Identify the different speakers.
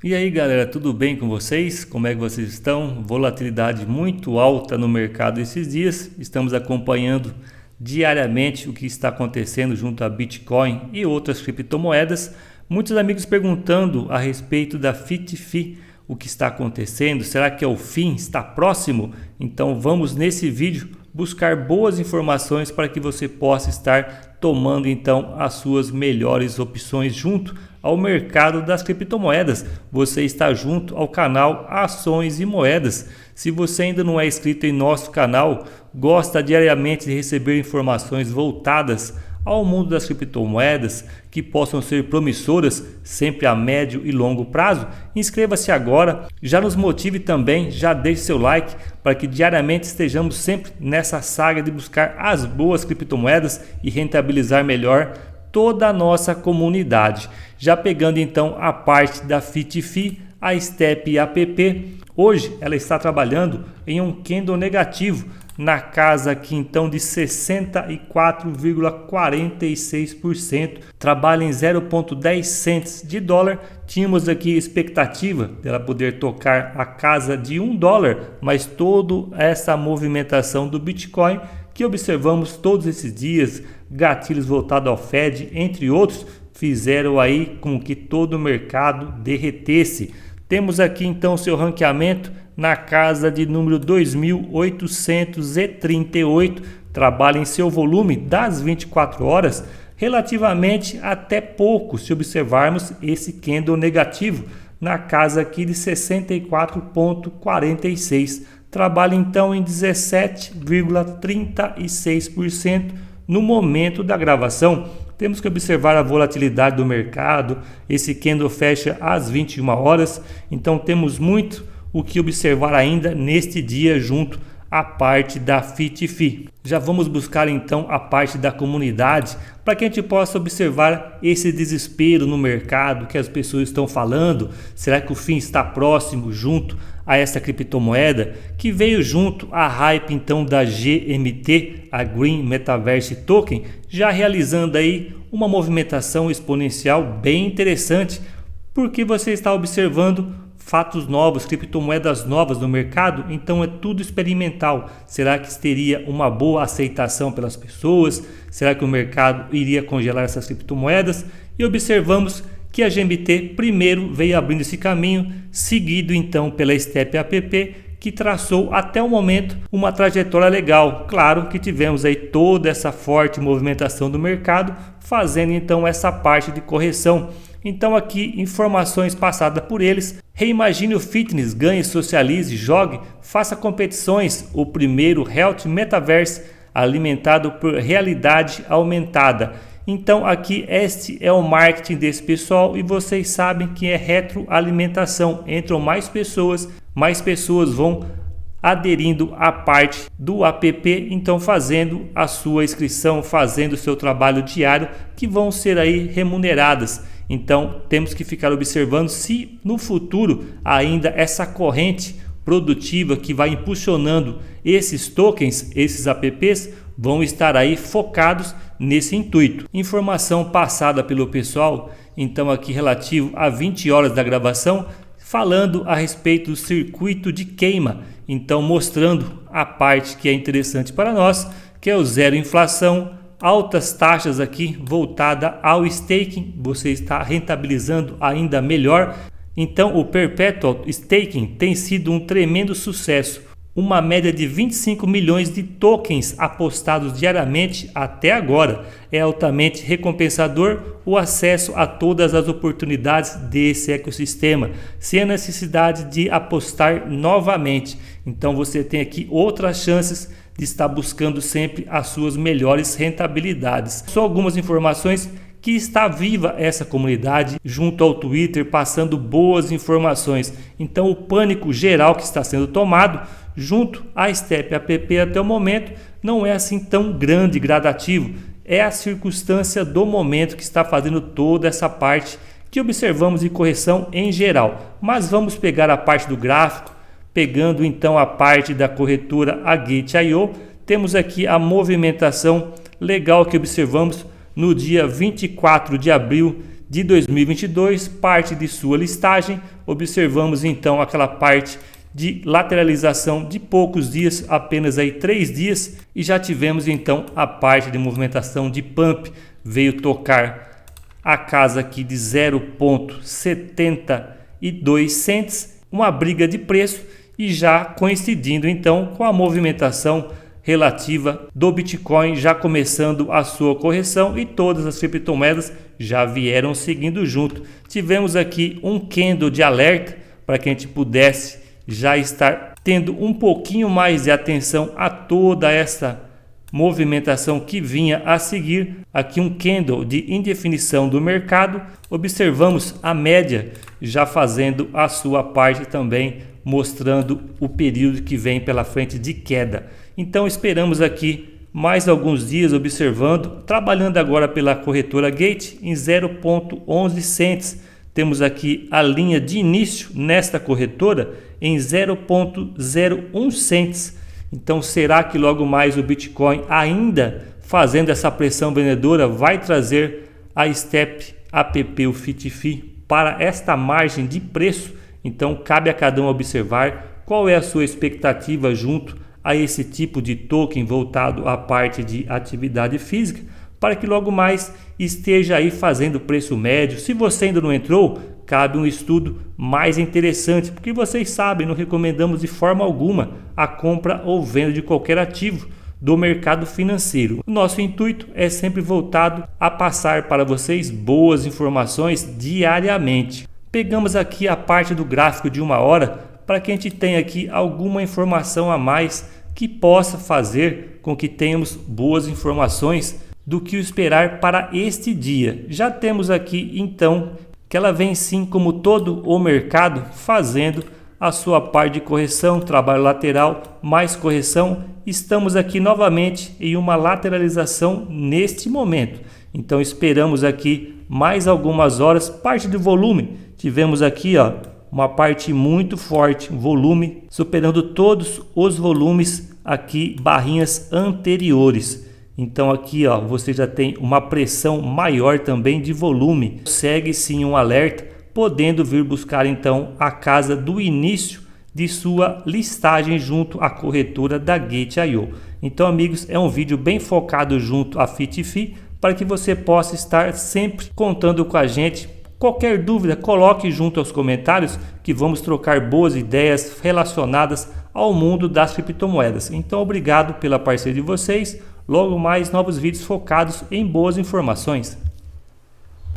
Speaker 1: E aí galera, tudo bem com vocês? Como é que vocês estão? Volatilidade muito alta no mercado esses dias. Estamos acompanhando diariamente o que está acontecendo junto a Bitcoin e outras criptomoedas. Muitos amigos perguntando a respeito da FIT-FI, o que está acontecendo, será que é o fim? Está próximo? Então vamos nesse vídeo buscar boas informações para que você possa estar tomando então as suas melhores opções junto ao mercado das criptomoedas. Você está junto ao canal Ações e Moedas. Se você ainda não é inscrito em nosso canal, gosta diariamente de receber informações voltadas ao mundo das criptomoedas que possam ser promissoras sempre a médio e longo prazo, inscreva-se agora, já nos motive também, já deixe seu like para que diariamente estejamos sempre nessa saga de buscar as boas criptomoedas e rentabilizar melhor toda a nossa comunidade. Já pegando então a parte da FIT-FI, a STEP APP, hoje ela está trabalhando em um candle negativo na casa aqui então de 64,46%, trabalha em 0,10 cents de dólar. Tínhamos aqui expectativa dela poder tocar a casa de $1, mas toda essa movimentação do Bitcoin que observamos todos esses dias, gatilhos voltados ao Fed, entre outros, fizeram aí com que todo o mercado derretesse. Temos aqui então seu ranqueamento na casa de número 2.838, trabalha em seu volume das 24 horas, relativamente até pouco se observarmos esse candle negativo, na casa aqui de 64,46. Trabalha então em 17,36% no momento da gravação. Temos que observar a volatilidade do mercado, esse candle fecha às 21 horas, então temos muito o que observar ainda neste dia junto à parte da FIT-FI. Já vamos buscar então a parte da comunidade para que a gente possa observar esse desespero no mercado que as pessoas estão falando. Será que o fim está próximo junto a essa criptomoeda que veio junto à hype então da GMT, a Green Metaverse Token, já realizando aí uma movimentação exponencial bem interessante, porque você está observando fatos novos, criptomoedas novas no mercado, então é tudo experimental. Será que teria uma boa aceitação pelas pessoas? Será que o mercado iria congelar essas criptomoedas? E observamos que a GMT primeiro veio abrindo esse caminho, seguido então pela STEP APP, que traçou até o momento uma trajetória legal. Claro que tivemos aí toda essa forte movimentação do mercado, fazendo então essa parte de correção. Então aqui informações passadas por eles. Reimagine o fitness, ganhe, socialize, jogue, faça competições. O primeiro Health Metaverse alimentado por realidade aumentada. Então aqui este é o marketing desse pessoal e vocês sabem que é retroalimentação. Entram mais pessoas vão aderindo à parte do app, então fazendo a sua inscrição, fazendo o seu trabalho diário, que vão ser aí remuneradas. Então temos que ficar observando se no futuro ainda essa corrente produtiva que vai impulsionando esses tokens, esses apps, vão estar aí focados nesse intuito. Informação passada pelo pessoal, então aqui relativo a 20 horas da gravação, falando a respeito do circuito de queima, então mostrando a parte que é interessante para nós, que é o zero inflação, altas taxas aqui voltada ao staking, você está rentabilizando ainda melhor. Então o Perpetual Staking tem sido um tremendo sucesso, uma média de 25 milhões de tokens apostados diariamente até agora. É altamente recompensador o acesso a todas as oportunidades desse ecossistema, sem a necessidade de apostar novamente. Então você tem aqui outras chances de estar buscando sempre as suas melhores rentabilidades. Só algumas informações que está viva essa comunidade junto ao Twitter, passando boas informações. Então o pânico geral que está sendo tomado junto à STEP APP até o momento não é assim tão grande e gradativo. É a circunstância do momento que está fazendo toda essa parte que observamos de correção em geral. Mas vamos pegar a parte do gráfico, pegando então a parte da corretora a Gate.io, temos aqui a movimentação legal que observamos no dia 24 de abril. de 2022, parte de sua listagem. Observamos então aquela parte de lateralização de poucos dias, apenas aí 3 dias, e já tivemos então a parte de movimentação de pump, veio tocar a casa aqui de 0,72 cents, uma briga de preço, e já coincidindo então com a movimentação relativa do Bitcoin já começando a sua correção, e todas as criptomoedas já vieram seguindo junto. Tivemos aqui um candle de alerta para que a gente pudesse já estar tendo um pouquinho mais de atenção a toda essa movimentação que vinha a seguir. Aqui um candle de indefinição do mercado. Observamos a média já fazendo a sua parte também, mostrando o período que vem pela frente de queda. Então esperamos aqui mais alguns dias observando, trabalhando agora pela corretora Gate em 0,11 cents. Temos aqui a linha de início nesta corretora em 0,01 cents. Então será que logo mais o Bitcoin, ainda fazendo essa pressão vendedora, vai trazer a Step App, o FitFi, para esta margem de preço? Então cabe a cada um observar qual é a sua expectativa junto a esse tipo de token voltado à parte de atividade física, para que logo mais esteja aí fazendo preço médio. Se você ainda não entrou, cabe um estudo mais interessante, porque vocês sabem, não recomendamos de forma alguma a compra ou venda de qualquer ativo do mercado financeiro. O nosso intuito é sempre voltado a passar para vocês boas informações diariamente. Pegamos aqui a parte do gráfico de 1 hora para que a gente tenha aqui alguma informação a mais que possa fazer com que tenhamos boas informações do que esperar para este dia. Já temos aqui então que ela vem sim, como todo o mercado, fazendo a sua parte de correção, trabalho lateral, mais correção. Estamos aqui novamente em uma lateralização neste momento. Então esperamos aqui mais algumas horas. Parte do volume, tivemos aqui uma parte muito forte, volume superando todos os volumes aqui, barrinhas anteriores. Então aqui você já tem uma pressão maior também de volume. Segue sim um alerta, podendo vir buscar então a casa do início de sua listagem junto à corretora da Gate.io. Então amigos, é um vídeo bem focado junto à FitFi, para que você possa estar sempre contando com a gente. Qualquer dúvida, coloque junto aos comentários, que vamos trocar boas ideias relacionadas ao mundo das criptomoedas. Então obrigado pela parceria de vocês. Logo mais novos vídeos focados em boas informações.